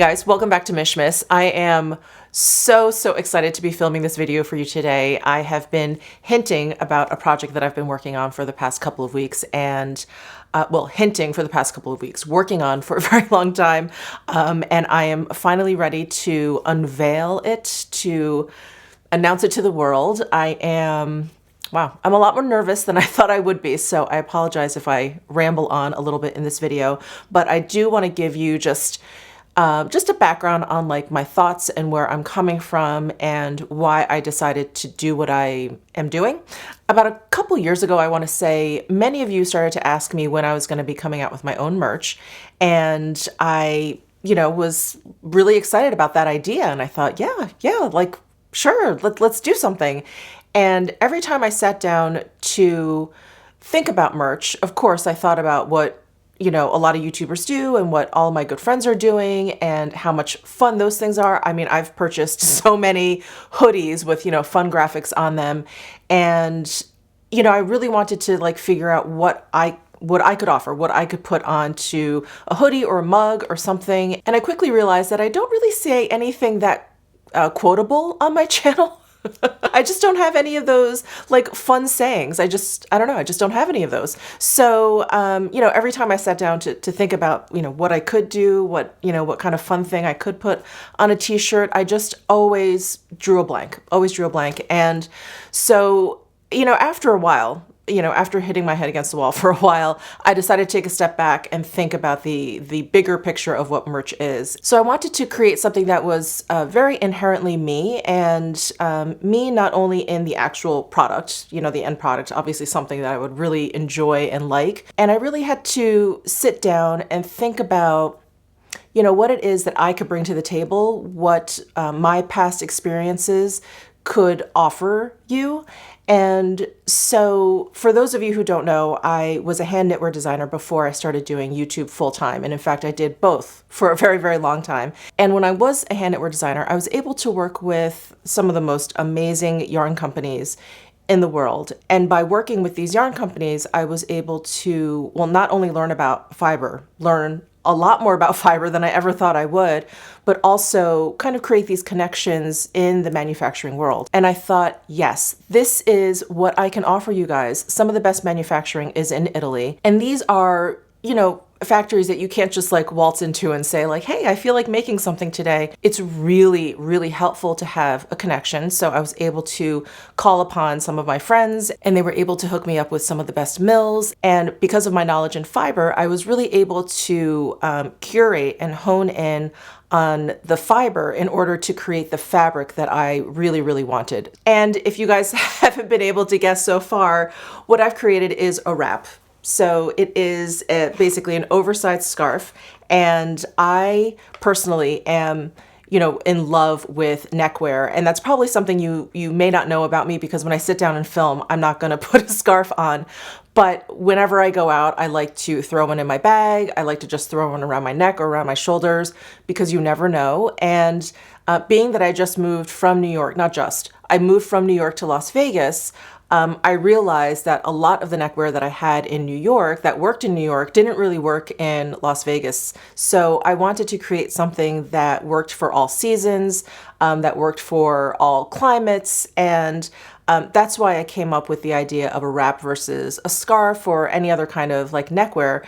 guys, welcome back to Mishmas. I am so excited to be filming this video for you today. I have been hinting about a project that I've been working on for the past couple of weeks and hinting for the past couple of weeks, working on for a very long time. And I am finally ready to unveil it, to announce it to the world. Wow, I'm a lot more nervous than I thought I would be, so I apologize if I ramble on a little bit in this video, but I do want to give you just a background on like my thoughts and where I'm coming from and why I decided to do what I am doing. About a couple years ago, I want to say, many of you started to ask me when I was going to be coming out with my own merch, and I, was really excited about that idea, and I thought, like, sure, let's do something. And every time I sat down to think about merch, of course, I thought about what, a lot of YouTubers do and what all my good friends are doing and how much fun those things are. I mean, I've purchased so many hoodies with, fun graphics on them. And, I really wanted to like figure out what I could offer, what I could put onto a hoodie or a mug or something. And I quickly realized that I don't really say anything that quotable on my channel. I just don't have any of those like fun sayings. I don't know. I just don't have any of those. So, every time I sat down to think about, what I could do, what kind of fun thing I could put on a t-shirt, I just always drew a blank. And so, after a while, after hitting my head against the wall for a while, I decided to take a step back and think about the bigger picture of what merch is. So I wanted to create something that was very inherently me, and me not only in the actual product, the end product, obviously something that I would really enjoy and like. And I really had to sit down and think about what it is that I could bring to the table, what my past experiences could offer you. And so for those of you who don't know, I was a hand knitwear designer before I started doing YouTube full time. And in fact, I did both for a very, very long time. And when I was a hand knitwear designer, I was able to work with some of the most amazing yarn companies in the world. And by working with these yarn companies, I was able to, not only learn about fiber, learn a lot more about fiber than I ever thought I would, but also kind of create these connections in the manufacturing world. And I thought, yes, this is what I can offer you guys. Some of the best manufacturing is in Italy. And these are, factories that you can't just like waltz into and say like, hey, I feel like making something today. It's really, really helpful to have a connection. So I was able to call upon some of my friends and they were able to hook me up with some of the best mills. And because of my knowledge in fiber, I was really able to curate and hone in on the fiber in order to create the fabric that I really, really wanted. And if you guys haven't been able to guess so far, what I've created is a wrap. So it is basically an oversized scarf, and I personally am, in love with neckwear, and that's probably something you may not know about me because when I sit down and film, I'm not going to put a scarf on. But whenever I go out, I like to throw one in my bag. I like to just throw one around my neck or around my shoulders because you never know. And being that I just moved from New York, I moved from New York to Las Vegas, I realized that a lot of the neckwear that I had in New York, that worked in New York, didn't really work in Las Vegas. So I wanted to create something that worked for all seasons, that worked for all climates, and that's why I came up with the idea of a wrap versus a scarf or any other kind of like neckwear,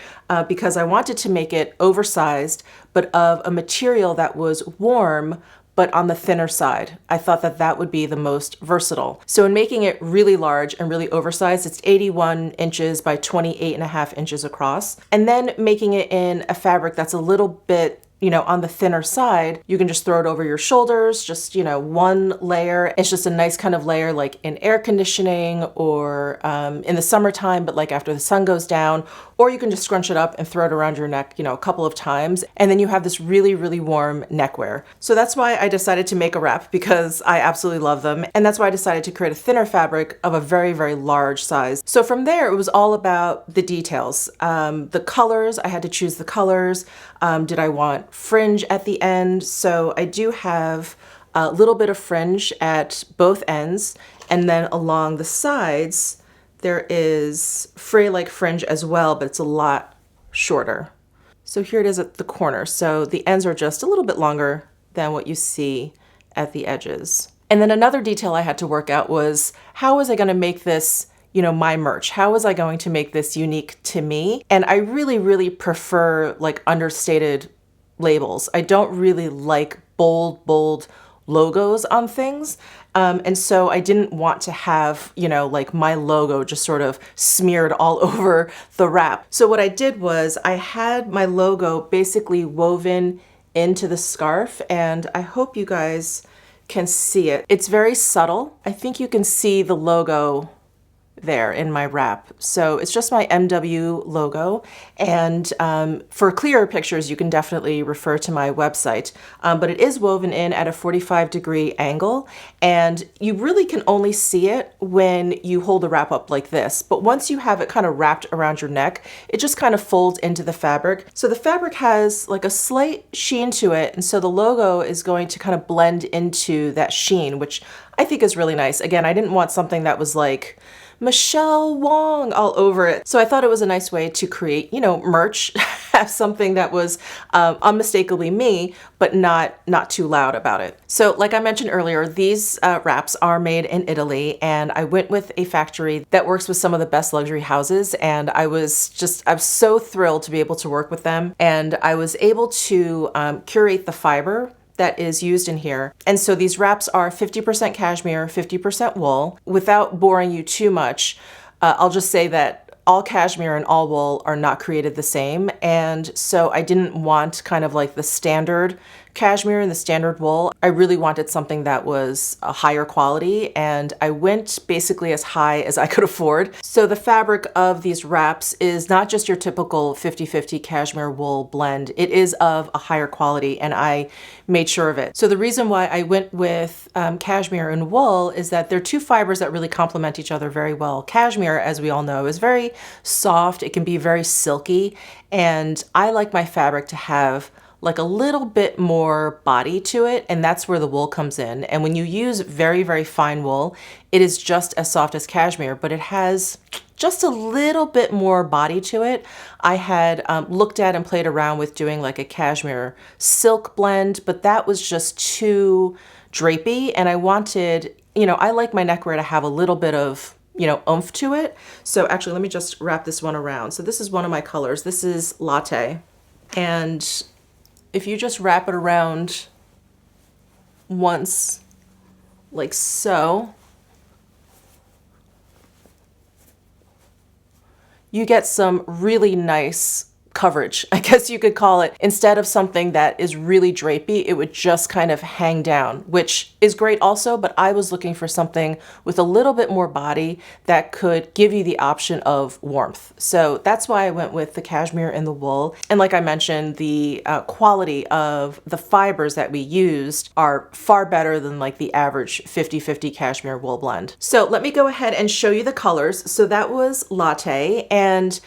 because I wanted to make it oversized, but of a material that was warm, but on the thinner side. I thought that that would be the most versatile. So in making it really large and really oversized, it's 81 inches by 28.5 inches across. And then making it in a fabric that's a little bit, on the thinner side, you can just throw it over your shoulders, just, one layer. It's just a nice kind of layer like in air conditioning or in the summertime, but like after the sun goes down, or you can just scrunch it up and throw it around your neck, a couple of times. And then you have this really, really warm neckwear. So that's why I decided to make a wrap, because I absolutely love them. And that's why I decided to create a thinner fabric of a very, very large size. So from there, it was all about the details. The colors, I had to choose the colors. Did I want fringe at the end? So I do have a little bit of fringe at both ends, and then along the sides there is fray-like fringe as well, but it's a lot shorter. So here it is at the corner. So the ends are just a little bit longer than what you see at the edges. And then another detail I had to work out was, how was I going to make this, you know, my merch? How was I going to make this unique to me? And I really, really prefer like understated labels. I don't really like bold logos on things. And so I didn't want to have, you know, like my logo just sort of smeared all over the wrap. So what I did was I had my logo basically woven into the scarf, and I hope you guys can see it. It's very subtle. I think you can see the logo there in my wrap. So it's just my MW logo. And for clearer pictures, you can definitely refer to my website. But it is woven in at a 45-degree angle. And you really can only see it when you hold the wrap up like this. But once you have it kind of wrapped around your neck, it just kind of folds into the fabric. So the fabric has like a slight sheen to it. And so the logo is going to kind of blend into that sheen, which I think is really nice. Again, I didn't want something that was like Michele Wang all over it. So I thought it was a nice way to create, you know, merch, have something that was unmistakably me, but not too loud about it. So like I mentioned earlier, these wraps are made in Italy, and I went with a factory that works with some of the best luxury houses, and I'm so thrilled to be able to work with them. And I was able to curate the fiber that is used in here. And so these wraps are 50% cashmere, 50% wool. Without boring you too much, I'll just say that all cashmere and all wool are not created the same. And so I didn't want kind of like the standard cashmere and the standard wool. I really wanted something that was a higher quality, and I went basically as high as I could afford. So the fabric of these wraps is not just your typical 50-50 cashmere wool blend. It is of a higher quality, and I made sure of it. So the reason why I went with cashmere and wool is that they're two fibers that really complement each other very well. Cashmere, as we all know, is very soft. It can be very silky, and I like my fabric to have like a little bit more body to it, and that's where the wool comes in. And when you use very, very fine wool, it is just as soft as cashmere, but it has just a little bit more body to it. I had looked at and played around with doing like a cashmere silk blend, but that was just too drapey, and I wanted, you know, I like my neckwear to have a little bit of, you know, oomph to it. So actually, let me just wrap this one around. So this is one of my colors. This is Latte, and if you just wrap it around once, like so, you get some really nice coverage, I guess you could call it. Instead of something that is really drapey, it would just kind of hang down, which is great also, but I was looking for something with a little bit more body that could give you the option of warmth. So that's why I went with the cashmere and the wool. And like I mentioned, the quality of the fibers that we used are far better than like the average 50-50 cashmere wool blend. So let me go ahead and show you the colors. So that was Latte, and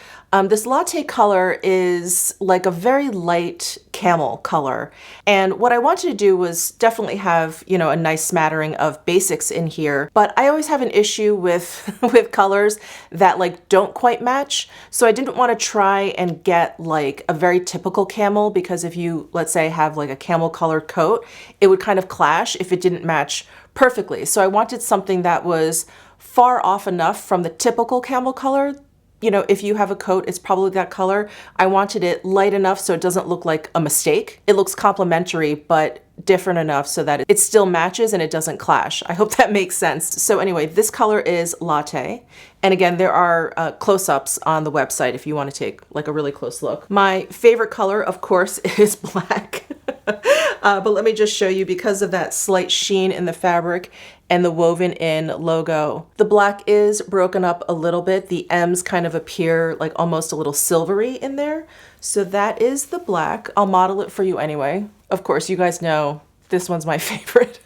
this Latte color is like a very light camel color. And what I wanted to do was definitely have, you know, a nice smattering of basics in here, but I always have an issue with, with colors that like don't quite match. So I didn't want to try and get like a very typical camel, because if you, let's say, have like a camel colored coat, it would kind of clash if it didn't match perfectly. So I wanted something that was far off enough from the typical camel color. You know, if you have a coat, it's probably that color. I wanted it light enough so it doesn't look like a mistake. It looks complementary, but different enough so that it still matches and it doesn't clash. I hope that makes sense. So anyway, this color is Latte. And again, there are close-ups on the website if you want to take like a really close look. My favorite color, of course, is black. But let me just show you, because of that slight sheen in the fabric and the woven in logo. The black is broken up a little bit. The M's kind of appear like almost a little silvery in there. So that is the black. I'll model it for you anyway. Of course, you guys know this one's my favorite.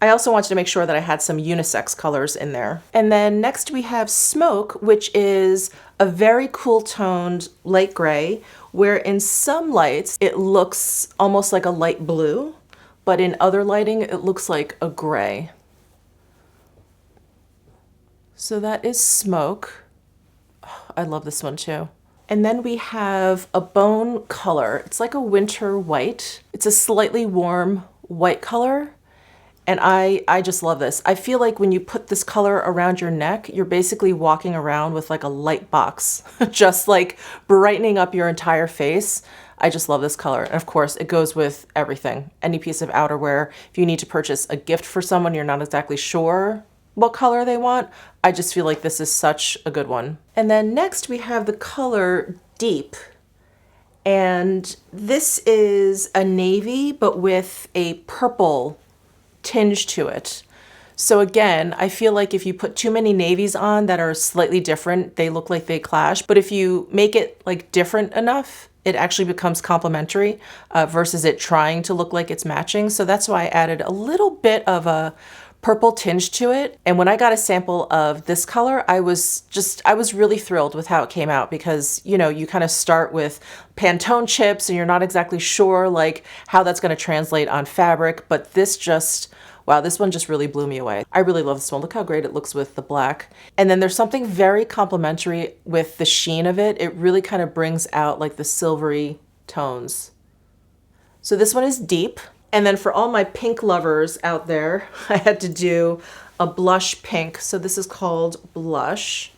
I also wanted to make sure that I had some unisex colors in there. And then next we have Smoke, which is a very cool toned light gray, where in some lights it looks almost like a light blue, but in other lighting it looks like a gray. So that is Smoke. Oh, I love this one too. And then we have a bone color. It's like a winter white. It's a slightly warm white color. And I just love this. I feel like when you put this color around your neck, you're basically walking around with like a light box, just like brightening up your entire face. I just love this color. And of course, it goes with everything. Any piece of outerwear. If you need to purchase a gift for someone, you're not exactly sure what color they want, I just feel like this is such a good one. And then next we have the color Deep. And this is a navy, but with a purple tinge to it. So again, I feel like if you put too many navies on that are slightly different, they look like they clash. But if you make it like different enough, it actually becomes complementary versus it trying to look like it's matching. So that's why I added a little bit of a purple tinge to it. And when I got a sample of this color, I was really thrilled with how it came out because, you know, you kind of start with Pantone chips and you're not exactly sure like how that's going to translate on fabric, but this just, wow, this one just really blew me away. I really love this one. Look how great it looks with the black. And then there's something very complimentary with the sheen of it. It really kind of brings out like the silvery tones. So this one is Deep. And then for all my pink lovers out there, I had to do a blush pink. So this is called Blush.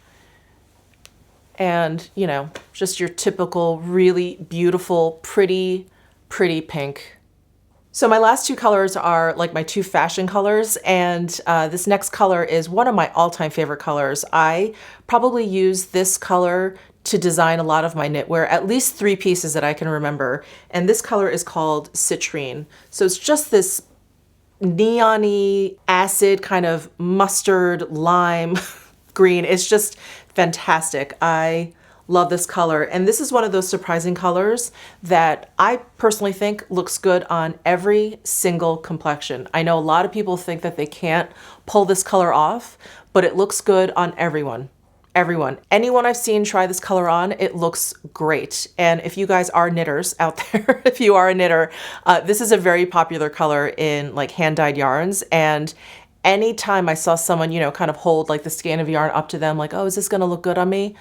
And, you know, just your typical, really beautiful, pretty pink. So my last two colors are like my two fashion colors. And this next color is one of my all-time favorite colors. I probably use this color to design a lot of my knitwear, at least 3 pieces that I can remember. And this color is called Citrine. So it's just this neon-y, acid, kind of mustard, lime green. It's just fantastic. I love this color. And this is one of those surprising colors that I personally think looks good on every single complexion. I know a lot of people think that they can't pull this color off, but it looks good on everyone. Anyone I've seen try this color on, it looks great. And if you guys are knitters out there, if you are a knitter, this is a very popular color in like hand-dyed yarns. And anytime I saw someone, you know, kind of hold like the skein of yarn up to them, like, oh, is this gonna look good on me?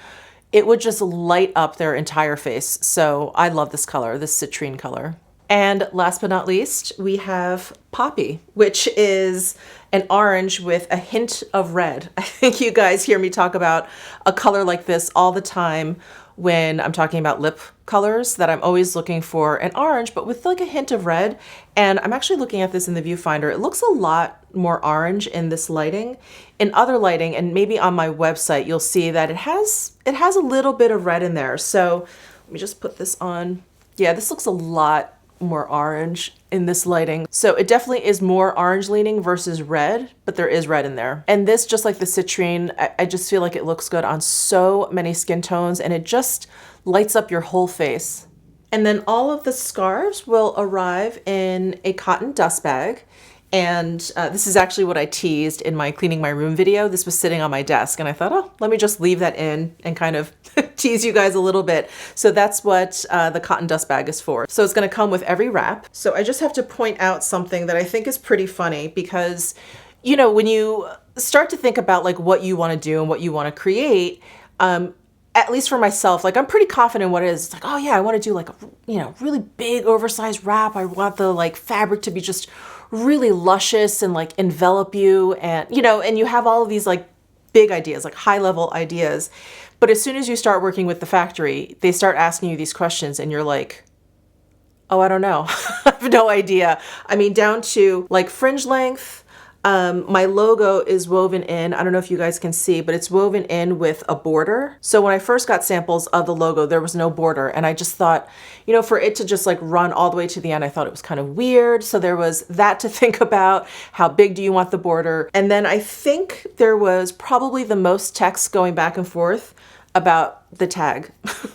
It would just light up their entire face. So I love this color, this citrine color. And last but not least, we have Poppy, which is an orange with a hint of red. I think you guys hear me talk about a color like this all the time when I'm talking about lip colors, that I'm always looking for an orange, but with like a hint of red. And I'm actually looking at this in the viewfinder. It looks a lot more orange in this lighting. In other lighting, and maybe on my website, you'll see that it has a little bit of red in there. So let me just put this on. Yeah, this looks a lot more orange in this lighting. So it definitely is more orange leaning versus red, but there is red in there. And this, just like the citrine, I just feel like it looks good on so many skin tones and it just lights up your whole face. And then all of the scarves will arrive in a cotton dust bag. And this is actually what I teased in my cleaning my room video. This was sitting on my desk and I thought, oh, let me just leave that in and kind of tease you guys a little bit. So that's what the cotton dust bag is for. So it's gonna come with every wrap. So I just have to point out something that I think is pretty funny because, you know, when you start to think about like what you wanna do and what you wanna create, at least for myself, like I'm pretty confident in what it is. It's like, oh yeah, I want to do like a, you know, really big oversized wrap. I want the like fabric to be just really luscious and like envelop you, and you know, and you have all of these like big ideas, like high level ideas. But as soon as you start working with the factory, they start asking you these questions and you're like, oh, I don't know. I have no idea. I mean, down to like fringe length. My logo is woven in, I don't know if you guys can see, but it's woven in with a border. So when I first got samples of the logo, there was no border. And I just thought, you know, for it to just like run all the way to the end, I thought it was kind of weird. So there was that to think about. How big do you want the border? And then I think there was probably the most text going back and forth about the tag.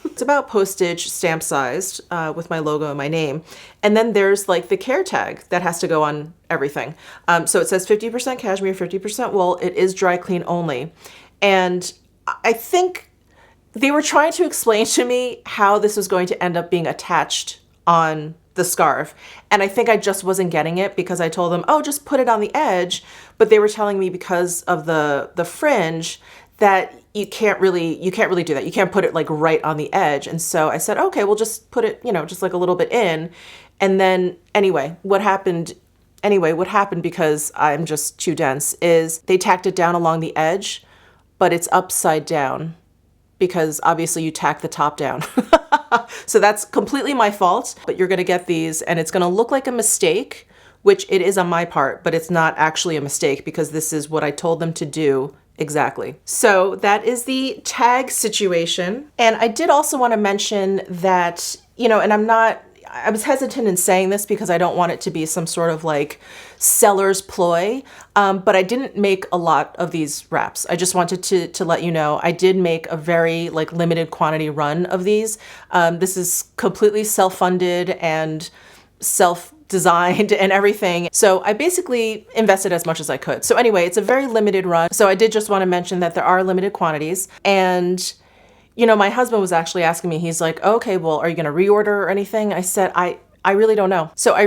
It's about postage stamp sized with my logo and my name. And then there's like the care tag that has to go on everything. So it says 50% cashmere, 50% wool. It is dry clean only. And I think they were trying to explain to me how this was going to end up being attached on the scarf. And I think I just wasn't getting it because I told them, oh, just put it on the edge. But they were telling me because of the fringe that you can't really do that. You can't put it like right on the edge. And so I said, okay, we'll just put it, you know, just like a little bit in. And then anyway, what happened, because I'm just too dense, is they tacked it down along the edge, but it's upside down because obviously you tack the top down. So that's completely my fault, but you're gonna get these and it's gonna look like a mistake, which it is on my part, but it's not actually a mistake because this is what I told them to do exactly. So that is the tag situation. And I did also want to mention that, you know, and I was hesitant in saying this because I don't want it to be some sort of like seller's ploy, but I didn't make a lot of these wraps. I just wanted to let you know I did make a very like limited quantity run of these. This is completely self-funded and self-designed and everything. So I basically invested as much as I could. So anyway, it's a very limited run. So I did just want to mention that there are limited quantities. And you know, my husband was actually asking me, he's like, okay, well, are you going to reorder or anything? I said, I really don't know. So I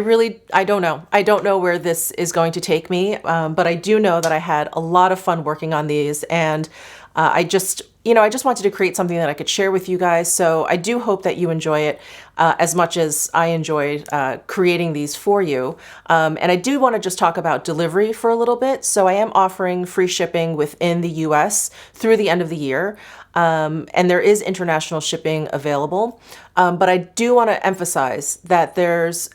don't know. I don't know where this is going to take me. But I do know that I had a lot of fun working on these, and I just wanted to create something that I could share with you guys. So I do hope that you enjoy it as much as I enjoyed creating these for you. And I do want to just talk about delivery for a little bit. So I am offering free shipping within the US through the end of the year. And there is international shipping available. But I do want to emphasize that there's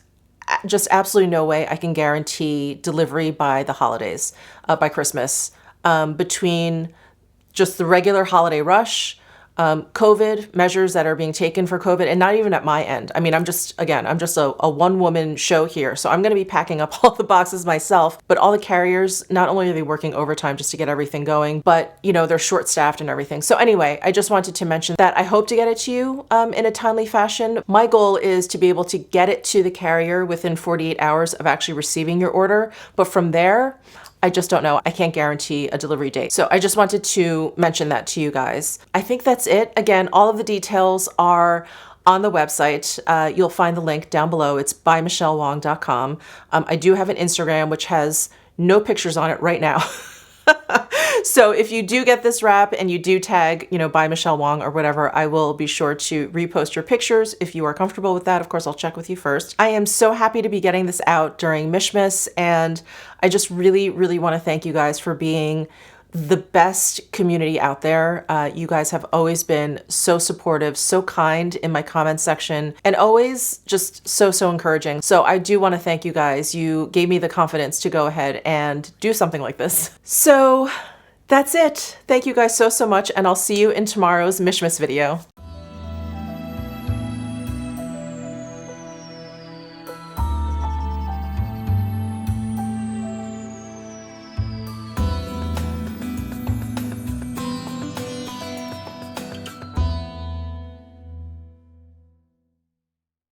just absolutely no way I can guarantee delivery by the holidays, by Christmas, between just the regular holiday rush, COVID measures that are being taken for COVID, and not even at my end. I mean, I'm just a one-woman show here. So I'm going to be packing up all the boxes myself, but all the carriers, not only are they working overtime just to get everything going, but you know, they're short-staffed and everything. So anyway, I just wanted to mention that I hope to get it to you in a timely fashion. My goal is to be able to get it to the carrier within 48 hours of actually receiving your order. But from there, I just don't know. I can't guarantee a delivery date. So I just wanted to mention that to you guys. I think that's it. Again, all of the details are on the website. You'll find the link down below. It's bymichelewang.com. I do have an Instagram, which has no pictures on it right now. So if you do get this wrap and you do tag, you know, by Michele Wang or whatever, I will be sure to repost your pictures if you are comfortable with that. Of course, I'll check with you first. I am so happy to be getting this out during Mishmas, and I just really, really want to thank you guys for being the best community out there. You guys have always been so supportive, so kind in my comment section, and always just so encouraging. So I do want to thank you guys. You gave me the confidence to go ahead and do something like this. So that's it. Thank you guys so much, and I'll see you in tomorrow's Mishmas video.